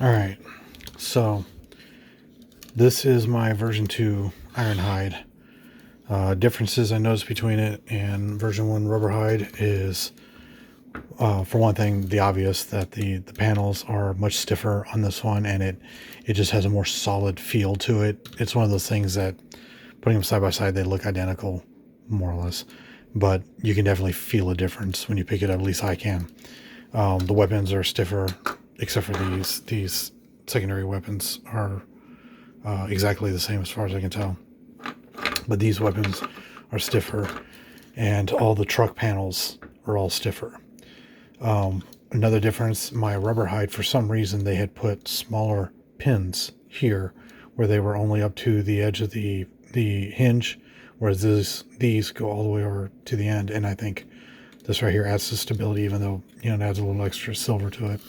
All right, so this is my version 2 Ironhide. Differences I noticed between it and version 1 Rubberhide is, for one thing, the obvious that the panels are much stiffer on this one, and it just has a more solid feel to it. It's one of those things that, putting them side by side, they look identical, more or less, but you can definitely feel a difference when you pick it up. At least I can. The weapons are stiffer, except for these secondary weapons are exactly the same as far as I can tell. But these weapons are stiffer, and all the truck panels are all stiffer. Another difference, my Rubberhide, for some reason, they had put smaller pins here where they were only up to the edge of the hinge, whereas these go all the way over to the end. And I think this right here adds to stability, even though, you know, it adds a little extra silver to it.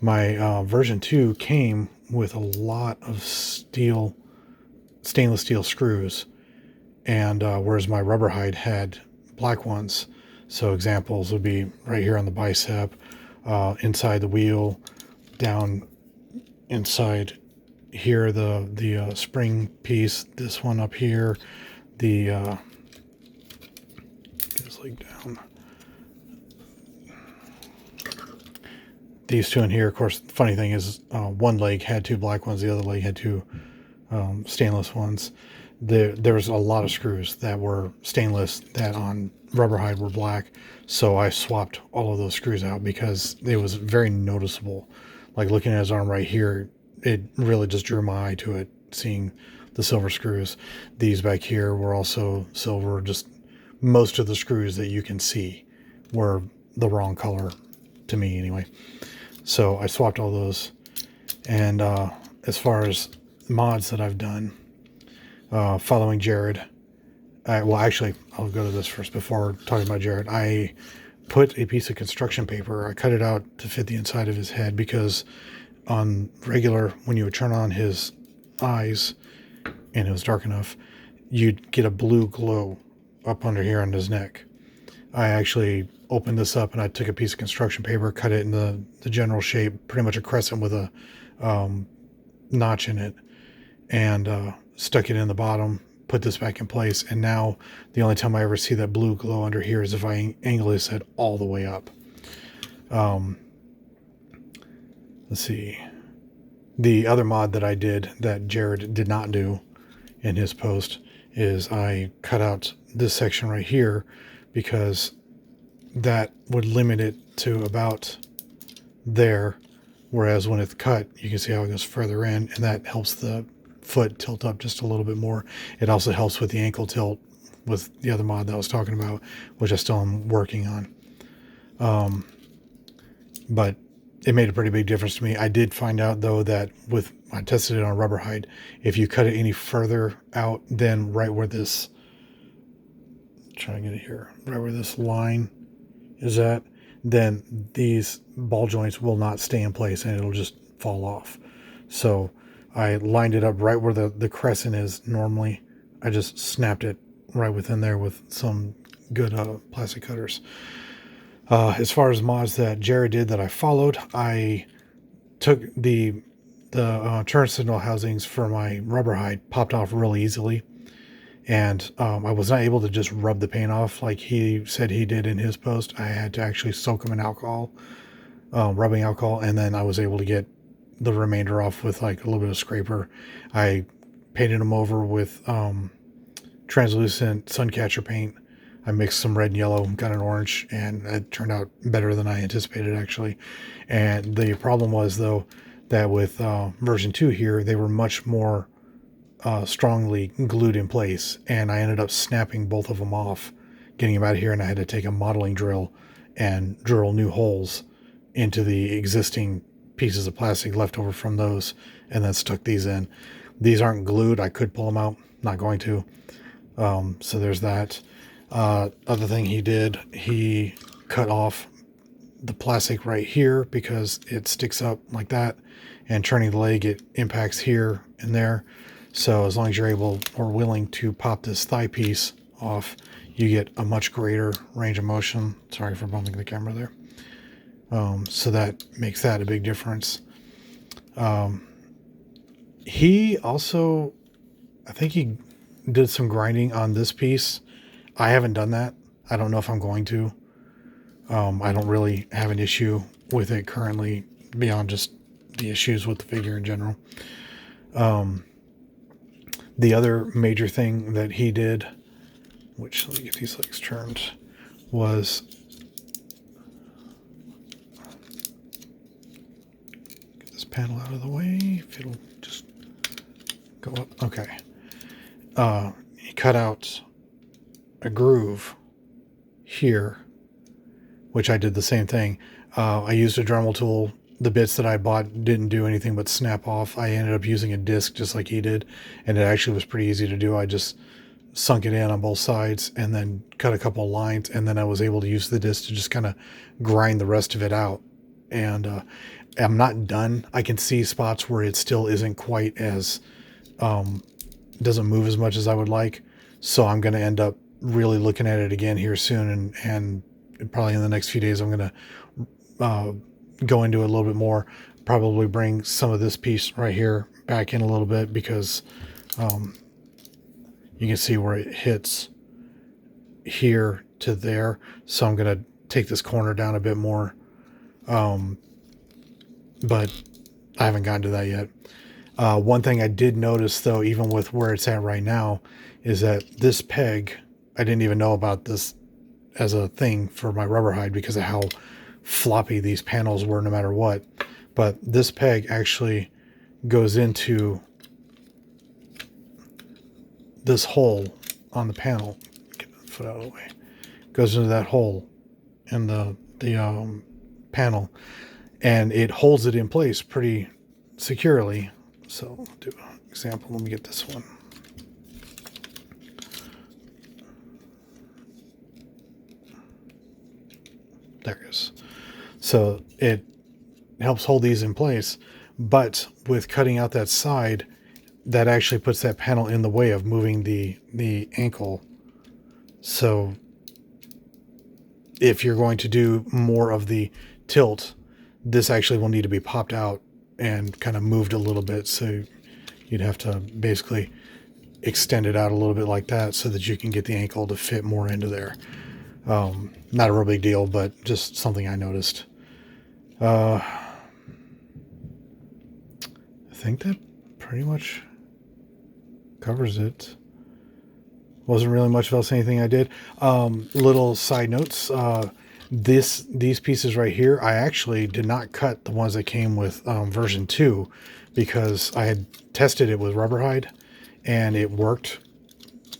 My version 2 came with a lot of stainless steel screws, and whereas my Rubberhide had black ones. So examples would be right here on the bicep, inside the wheel, down inside here, the spring piece, this one up here, the get his leg down. These two in here, of course, the funny thing is one leg had two black ones, the other leg had two stainless ones. There was a lot of screws that were stainless that on Rubberhide were black, so I swapped all of those screws out because it was very noticeable. Like looking at his arm right here, it really just drew my eye to it, seeing the silver screws. These back here were also silver. Just most of the screws that you can see were the wrong color to me anyway. So I swapped all those. And as far as mods that I've done, following Jarrod, well, actually, I'll go to this first before talking about Jarrod. I put a piece of construction paper, I cut it out to fit the inside of his head, because on regular, when you would turn on his eyes and it was dark enough, you'd get a blue glow up under here on his neck. I actually opened this up and I took a piece of construction paper, cut it in the general shape, pretty much a crescent with a notch in it, and stuck it in the bottom, put this back in place, and now the only time I ever see that blue glow under here is if I angle his head all the way up. Let's see. The other mod that I did that Jarrod did not do in his post is I cut out this section right here, because that would limit it to about there, whereas when it's cut, you can see how it goes further in, and that helps the foot tilt up just a little bit more. It also helps with the ankle tilt with the other mod that I was talking about, which I still am working on. But it made a pretty big difference to me. I did find out though that I tested it on Rubberhide, if you cut it any further out than right where this, try to get it here, right where this line is at, then these ball joints will not stay in place and it'll just fall off. So I lined it up right where the crescent is normally. I just snapped it right within there with some good plastic cutters. As far as mods that Jarrod did that I followed, I took the turn signal housings for my Rubberhide, popped off really easily, and I was not able to just rub the paint off like he said he did in his post. I had to actually soak them in alcohol, rubbing alcohol, and then I was able to get the remainder off with like a little bit of scraper. I painted them over with translucent Suncatcher paint. I mixed some red and yellow, got an orange, and it turned out better than I anticipated, actually. And the problem was, though, that with version 2 here, they were much more strongly glued in place, and I ended up snapping both of them off, getting them out of here, and I had to take a modeling drill and drill new holes into the existing pieces of plastic left over from those, and then stuck these in. These aren't glued. I could pull them out, not going to. So there's that. Other thing he did, he cut off the plastic right here because it sticks up like that, and turning the leg, it impacts here and there. So as long as you're able or willing to pop this thigh piece off, you get a much greater range of motion. Sorry for bumping the camera there. So that makes that a big difference. He also, I think he did some grinding on this piece. I haven't done that. I don't know if I'm going to. I don't really have an issue with it currently beyond just the issues with the figure in general. The other major thing that he did, which, let me get these legs turned, was get this panel out of the way. If it'll just go up. Okay. He cut out a groove here, which I did the same thing. I used a Dremel tool. The bits that I bought didn't do anything but snap off. I ended up using a disc just like he did, and it actually was pretty easy to do. I just sunk it in on both sides and then cut a couple of lines, and then I was able to use the disc to just kind of grind the rest of it out. And I'm not done. I can see spots where it still isn't quite as doesn't move as much as I would like, so I'm going to end up really looking at it again here soon, and probably in the next few days I'm going to go into it a little bit more, probably bring some of this piece right here back in a little bit, because you can see where it hits here to there. So I'm going to take this corner down a bit more, but I haven't gotten to that yet. One thing I did notice, though, even with where it's at right now, is that this peg, I didn't even know about this as a thing for my rubber hide because of how floppy these panels were no matter what. But this peg actually goes into this hole on the panel. Get the foot out of the way. Goes into that hole in the panel, and it holds it in place pretty securely. So I'll do an example. Let me get this one. There it is. So it helps hold these in place, but with cutting out that side, that actually puts that panel in the way of moving the ankle. So if you're going to do more of the tilt, this actually will need to be popped out and kind of moved a little bit. So you'd have to basically extend it out a little bit like that so that you can get the ankle to fit more into there. Not a real big deal, but just something I noticed. I think that pretty much covers it. Wasn't really much else anything I did. Little side notes. These pieces right here, I actually did not cut the ones that came with version 2 because I had tested it with rubber hide and it worked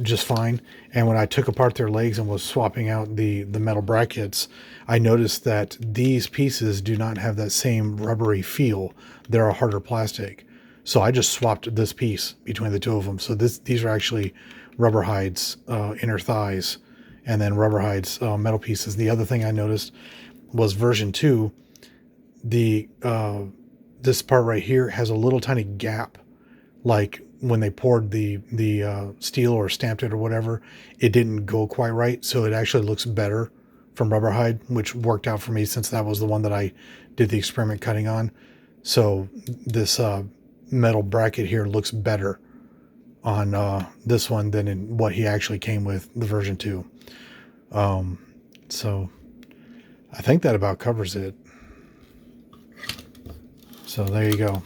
just fine. And when I took apart their legs and was swapping out the metal brackets, I noticed that these pieces do not have that same rubbery feel. They're a harder plastic. So I just swapped this piece between the two of them. So these are actually rubber hides, inner thighs, and then rubber hides, metal pieces. The other thing I noticed was version 2, this part right here has a little tiny gap, like when they poured the steel or stamped it or whatever, it didn't go quite right. So it actually looks better from rubber hide, which worked out for me since that was the one that I did the experiment cutting on. So this metal bracket here looks better on this one than in what he actually came with, the version 2. So I think that about covers it. So there you go.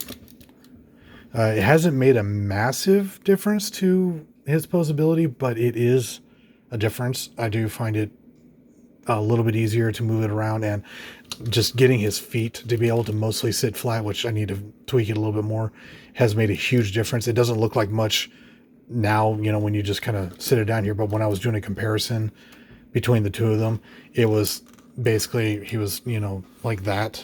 It hasn't made a massive difference to his posability, but it is a difference. I do find it a little bit easier to move it around, and just getting his feet to be able to mostly sit flat, which I need to tweak it a little bit more, has made a huge difference. It doesn't look like much now, you know, when you just kind of sit it down here, but when I was doing a comparison between the two of them, it was basically, he was, you know, like that,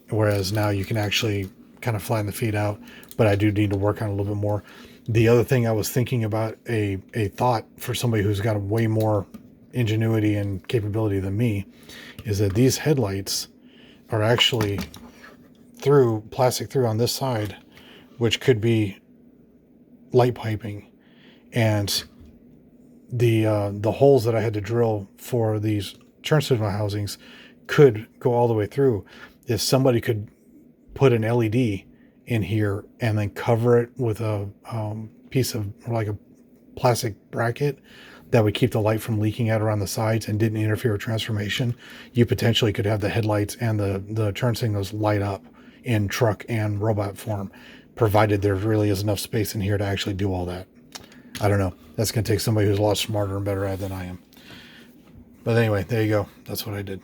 whereas now you can actually kind of flatten the feet out, but I do need to work on it a little bit more. The other thing I was thinking about, a thought for somebody who's got way more ingenuity and capability than me, is that these headlights are actually plastic through on this side, which could be light piping, and the holes that I had to drill for these turn signal housings could go all the way through. If somebody could put an LED in here and then cover it with a piece of like a plastic bracket that would keep the light from leaking out around the sides and didn't interfere with transformation, you potentially could have the headlights and the turn signals light up in truck and robot form, provided there really is enough space in here to actually do all that. I don't know. That's going to take somebody who's a lot smarter and better at it than I am. But anyway, there you go. That's what I did.